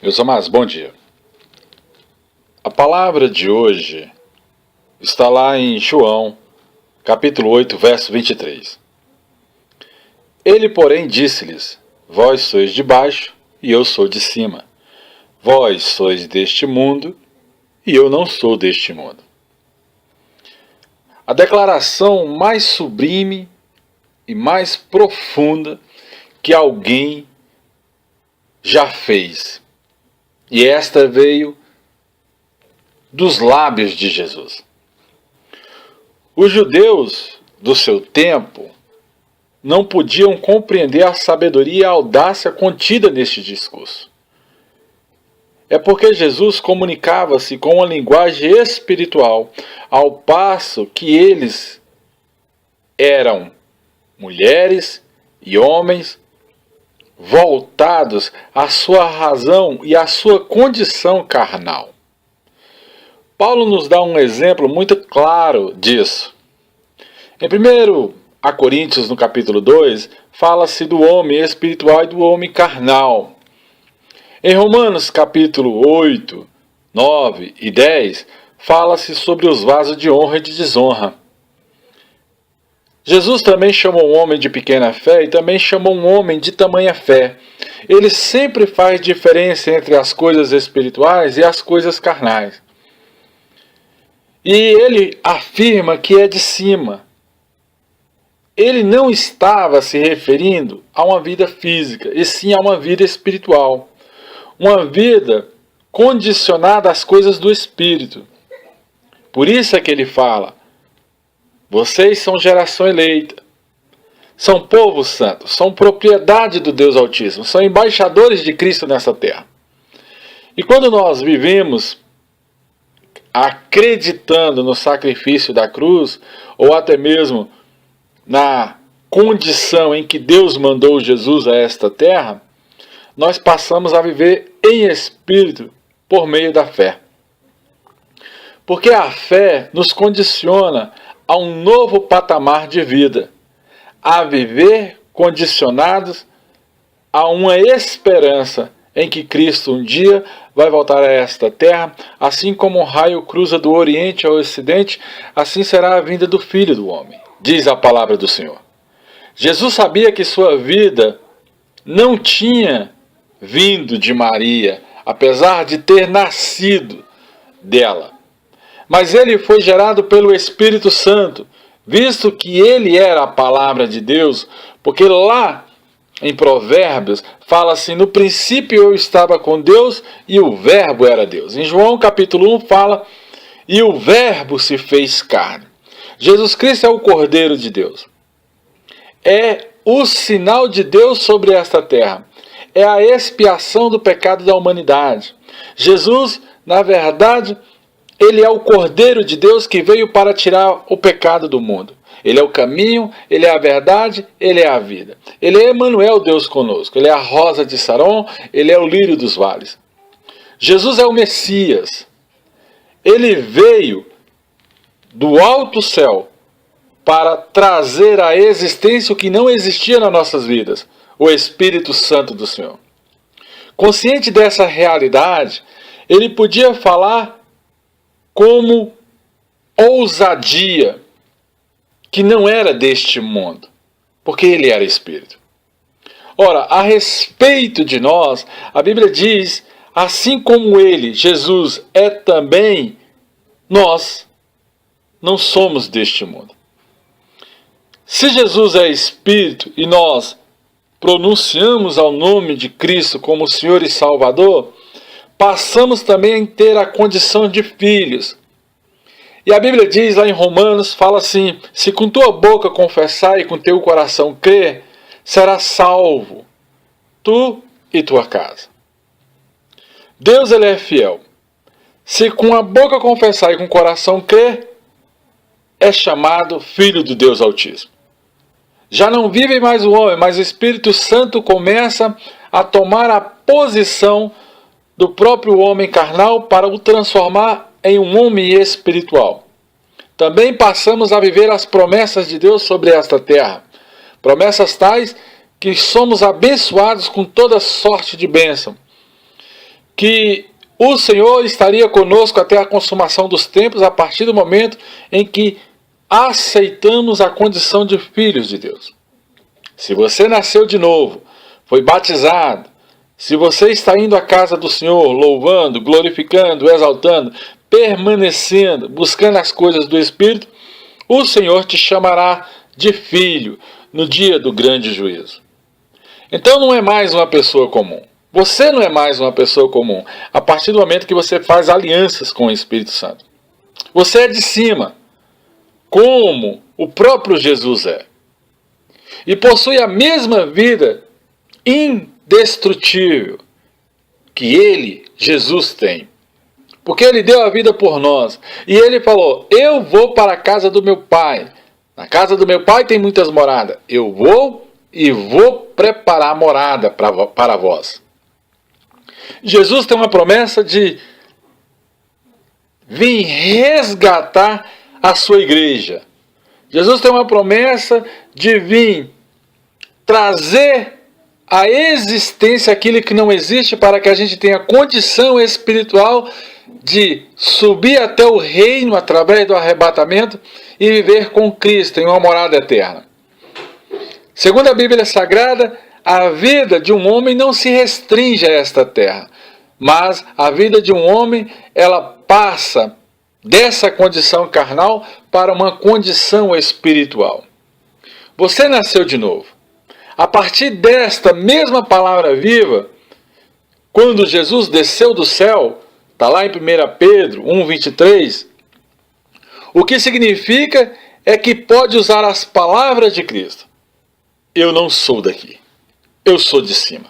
Meus amados, bom dia. A palavra de hoje está lá em João, capítulo 8, verso 23. Ele, porém, disse-lhes: Vós sois de baixo, e eu sou de cima. Vós sois deste mundo, e eu não sou deste mundo. A declaração mais sublime e mais profunda que alguém já fez. E esta veio dos lábios de Jesus. Os judeus do seu tempo não podiam compreender a sabedoria e a audácia contida neste discurso. É porque Jesus comunicava-se com uma linguagem espiritual, ao passo que eles eram mulheres e homens voltados à sua razão e à sua condição carnal. Paulo nos dá um exemplo muito claro disso. Em 1 Coríntios, no capítulo 2, fala-se do homem espiritual e do homem carnal. Em Romanos, capítulo 8, 9 e 10, fala-se sobre os vasos de honra e de desonra. Jesus também chamou um homem de pequena fé e também chamou um homem de tamanha fé. Ele sempre faz diferença entre as coisas espirituais e as coisas carnais. E ele afirma que é de cima. Ele não estava se referindo a uma vida física, e sim a uma vida espiritual. Uma vida condicionada às coisas do Espírito. Por isso é que ele fala: vocês são geração eleita, são povo santo, são propriedade do Deus Altíssimo, são embaixadores de Cristo nessa terra. E quando nós vivemos acreditando no sacrifício da cruz, ou até mesmo na condição em que Deus mandou Jesus a esta terra, nós passamos a viver em espírito por meio da fé. Porque a fé nos condiciona a um novo patamar de vida, a viver condicionados a uma esperança em que Cristo um dia vai voltar a esta terra, assim como um raio cruza do Oriente ao Ocidente, assim será a vinda do Filho do Homem, diz a palavra do Senhor. Jesus sabia que sua vida não tinha vindo de Maria, apesar de ter nascido dela. Mas ele foi gerado pelo Espírito Santo, visto que ele era a palavra de Deus, porque lá em Provérbios fala assim: no princípio eu estava com Deus e o verbo era Deus. Em João capítulo 1 fala: e o verbo se fez carne. Jesus Cristo é o Cordeiro de Deus. É o sinal de Deus sobre esta terra. É a expiação do pecado da humanidade. Jesus, na verdade, ele é o Cordeiro de Deus que veio para tirar o pecado do mundo. Ele é o caminho, ele é a verdade, ele é a vida. Ele é Emmanuel, Deus conosco. Ele é a rosa de Saron, ele é o lírio dos vales. Jesus é o Messias. Ele veio do alto céu para trazer à existência o que não existia nas nossas vidas, o Espírito Santo do Senhor. Consciente dessa realidade, ele podia falar como ousadia, que não era deste mundo, porque ele era Espírito. Ora, a respeito de nós, a Bíblia diz: assim como ele, Jesus, é também, nós não somos deste mundo. Se Jesus é Espírito e nós pronunciamos ao nome de Cristo como Senhor e Salvador, passamos também a ter a condição de filhos. E a Bíblia diz lá em Romanos, fala assim: se com tua boca confessar e com teu coração crer, serás salvo, tu e tua casa. Deus, ele é fiel. Se com a boca confessar e com o coração crer, é chamado filho do Deus Altíssimo. Já não vive mais o homem, mas o Espírito Santo começa a tomar a posição do próprio homem carnal para o transformar em um homem espiritual. Também passamos a viver as promessas de Deus sobre esta terra. Promessas tais que somos abençoados com toda sorte de bênção. que o Senhor estaria conosco até a consumação dos tempos, a partir do momento em que aceitamos a condição de filhos de Deus. Se você nasceu de novo, foi batizado, se você está indo à casa do Senhor, louvando, glorificando, exaltando, permanecendo, buscando as coisas do Espírito, o Senhor te chamará de filho no dia do grande juízo. Então não é mais uma pessoa comum. Você não é mais uma pessoa comum a partir do momento que você faz alianças com o Espírito Santo. Você é de cima, como o próprio Jesus é. E possui a mesma vida indestrutível que ele, Jesus, tem. Porque ele deu a vida por nós. E ele falou, eu vou para a casa do meu pai. Na casa do meu pai tem muitas moradas. Eu vou e vou preparar morada para vós. Jesus tem uma promessa de vir resgatar a sua igreja. Jesus tem uma promessa de vir trazer à existência aquilo que não existe, para que a gente tenha condição espiritual de subir até o reino através do arrebatamento e viver com Cristo em uma morada eterna. Segundo a Bíblia Sagrada, a vida de um homem não se restringe a esta terra, mas a vida de um homem, ela passa dessa condição carnal para uma condição espiritual. Você nasceu de novo. A partir desta mesma palavra viva, quando Jesus desceu do céu, está lá em 1 Pedro 1,23, o que significa é que pode usar as palavras de Cristo. Eu não sou daqui, eu sou de cima.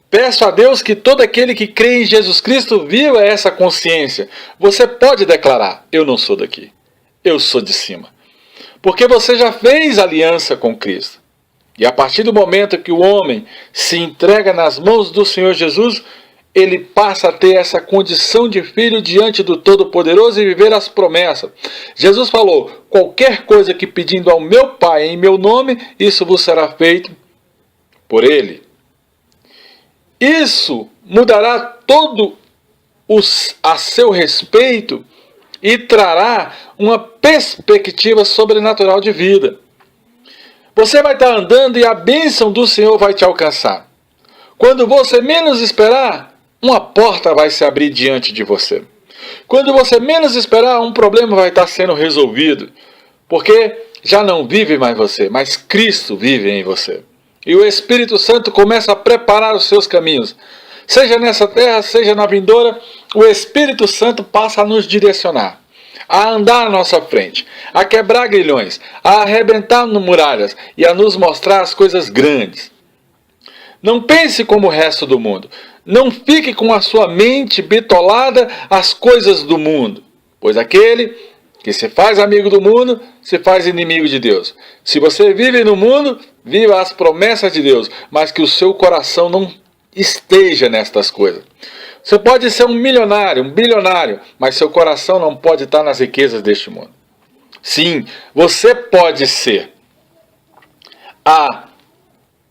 Peço a Deus que todo aquele que crê em Jesus Cristo viva essa consciência. Você pode declarar, eu não sou daqui, eu sou de cima. Porque você já fez aliança com Cristo. E a partir do momento que o homem se entrega nas mãos do Senhor Jesus, ele passa a ter essa condição de filho diante do Todo-Poderoso e viver as promessas. Jesus falou, qualquer coisa que pedindo ao meu Pai em meu nome, isso vos será feito por Ele. Isso mudará todo a seu respeito e trará uma perspectiva sobrenatural de vida. Você vai estar andando e a bênção do Senhor vai te alcançar. Quando você menos esperar, uma porta vai se abrir diante de você. Quando você menos esperar, um problema vai estar sendo resolvido. Porque já não vive mais você, mas Cristo vive em você. E o Espírito Santo começa a preparar os seus caminhos. Seja nessa terra, seja na vindoura, o Espírito Santo passa a nos direcionar, a andar à nossa frente, a quebrar grilhões, a arrebentar muralhas e a nos mostrar as coisas grandes. Não pense como o resto do mundo. Não fique com a sua mente bitolada às coisas do mundo, pois aquele que se faz amigo do mundo, se faz inimigo de Deus. Se você vive no mundo, viva as promessas de Deus, mas que o seu coração não esteja nestas coisas. Você pode ser um milionário, um bilionário, mas seu coração não pode estar nas riquezas deste mundo. Sim, você pode ser a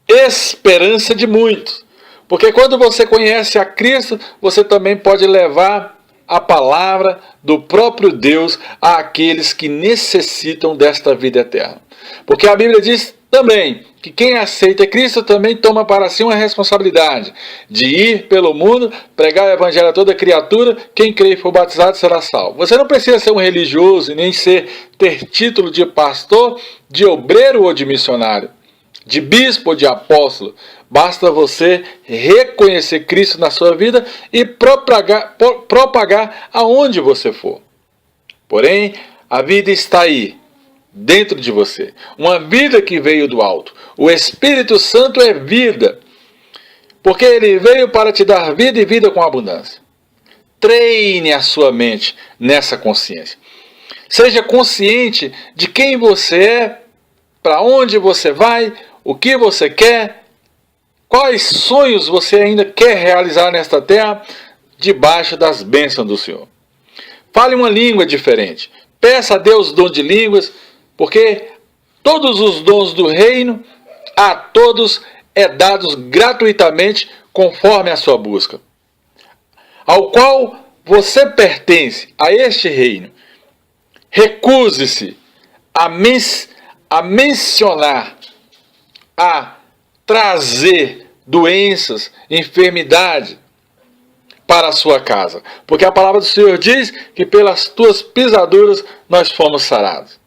esperança de muitos. Porque quando você conhece a Cristo, você também pode levar a palavra do próprio Deus àqueles que necessitam desta vida eterna. Porque a Bíblia diz também que quem aceita Cristo também toma para si uma responsabilidade de ir pelo mundo, pregar o evangelho a toda criatura, quem crê e for batizado será salvo. Você não precisa ser um religioso e nem ter título de pastor, de obreiro ou de missionário, de bispo ou de apóstolo. Basta você reconhecer Cristo na sua vida e propagar aonde você for. Porém, a vida está aí, dentro de você. Uma vida que veio do alto. O Espírito Santo é vida, porque ele veio para te dar vida e vida com abundância. Treine a sua mente nessa consciência. Seja consciente de quem você é, para onde você vai, o que você quer, quais sonhos você ainda quer realizar nesta terra, debaixo das bênçãos do Senhor. Fale uma língua diferente. Peça a Deus dom de línguas, porque todos os dons do reino, a todos é dados gratuitamente, conforme a sua busca. ao qual você pertence, a este reino, recuse-se a mencionar, a trazer doenças, enfermidade para a sua casa. Porque a palavra do Senhor diz que pelas tuas pisaduras nós fomos sarados.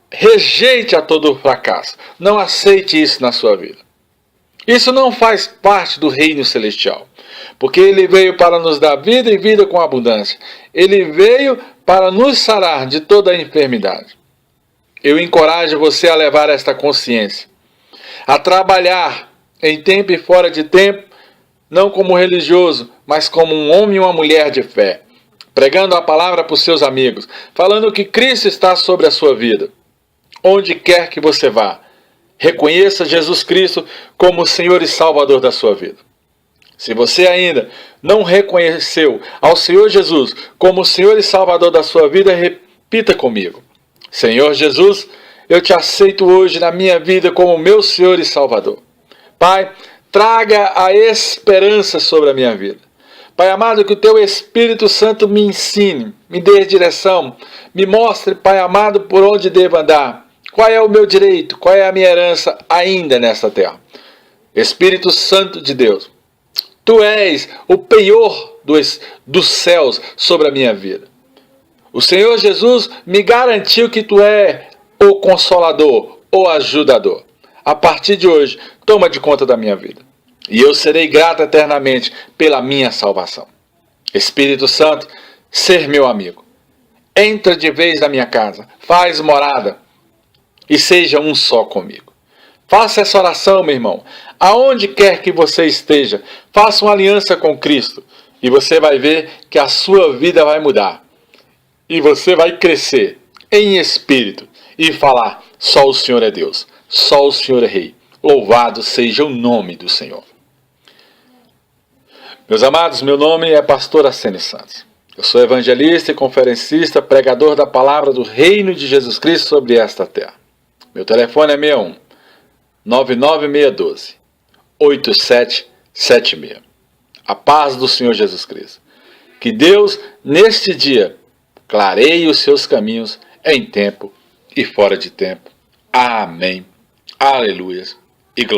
Rejeite a todo fracasso. Não aceite isso na sua vida. Isso não faz parte do reino celestial. Porque ele veio para nos dar vida e vida com abundância. Ele veio para nos sarar de toda a enfermidade. Eu encorajo você a levar esta consciência. A trabalhar em tempo e fora de tempo, não como religioso, mas como um homem e uma mulher de fé. Pregando a palavra para os seus amigos. Falando que Cristo está sobre a sua vida. Onde quer que você vá, reconheça Jesus Cristo como o Senhor e Salvador da sua vida. Se você ainda não reconheceu ao Senhor Jesus como o Senhor e Salvador da sua vida, repita comigo. Senhor Jesus, eu te aceito hoje na minha vida como meu Senhor e Salvador. Pai, traga a esperança sobre a minha vida. Pai amado, que o Teu Espírito Santo me ensine, me dê direção, me mostre, Pai amado, por onde devo andar. Qual é o meu direito? Qual é a minha herança ainda nesta terra? Espírito Santo de Deus, Tu és o penhor dos céus sobre a minha vida. O Senhor Jesus me garantiu que Tu é o Consolador, o Ajudador. A partir de hoje, toma de conta da minha vida. E eu serei grato eternamente pela minha salvação. Espírito Santo, ser meu amigo. Entra de vez na minha casa, faz morada e seja um só comigo. Faça essa oração, meu irmão. Aonde quer que você esteja, faça uma aliança com Cristo. E você vai ver que a sua vida vai mudar. E você vai crescer em espírito e falar, só o Senhor é Deus, só o Senhor é Rei. Louvado seja o nome do Senhor. Meus amados, meu nome é Pastor Arsênio Santos. Eu sou evangelista e conferencista, pregador da palavra do Reino de Jesus Cristo sobre esta terra. Meu telefone é 61 99612 8776. A paz do Senhor Jesus Cristo. Que Deus, neste dia, clareie os seus caminhos em tempo e fora de tempo. Amém. Aleluia. E glória.